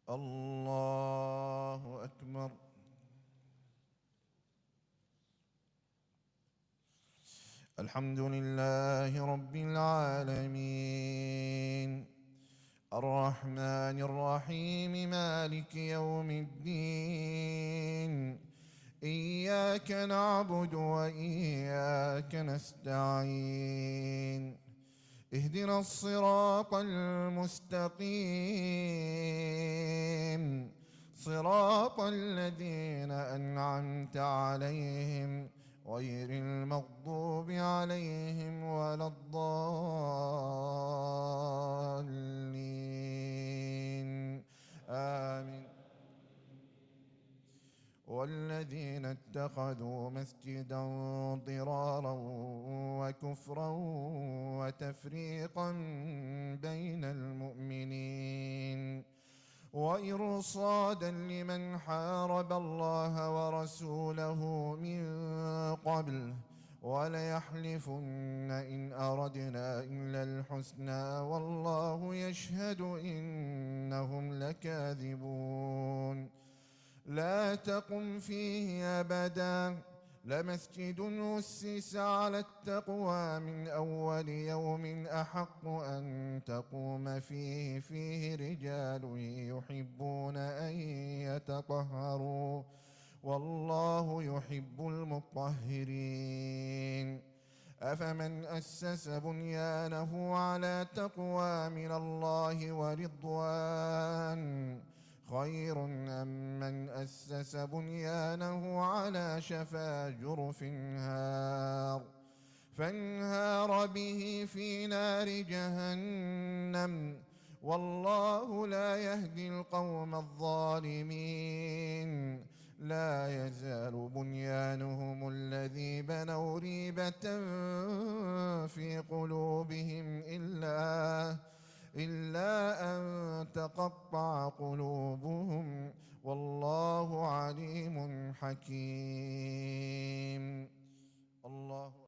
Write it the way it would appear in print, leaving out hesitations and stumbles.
الله أكبر. الحمد لله رب العالمين، الرحمن الرحيم، مالك يوم الدين. إياك نعبد وإياك نستعين. اهدنا الصراط المستقيم، صراط الذين أنعمت عليهم غير المغضوب عليهم ولا الضالين. آمين. والذين اتخذوا مسجدا ضرارا وكفرا وتفريقا بين المؤمنين وإرصادا لمن حارب الله ورسوله من قبل وليحلفن إن أردنا إلا الحسنى والله يشهد إنهم لكاذبون. لا تقم فيه أبدا، لمسجد أسس على التقوى من أول يوم أحق أن تقوم فيه رجال يحبون أن يتطهروا والله يحب المطهرين. أفمن أسس بنيانه على تقوى من الله ورضوان خير أم من أسس بنيانه على شفا جرف فانهار به في نار جهنم والله لا يهدي القوم الظالمين. لا يزال بنيانهم الذي بنوا ريبة في قلوبهم إلا أن تقطع قلوبهم والله عليم حكيم. الله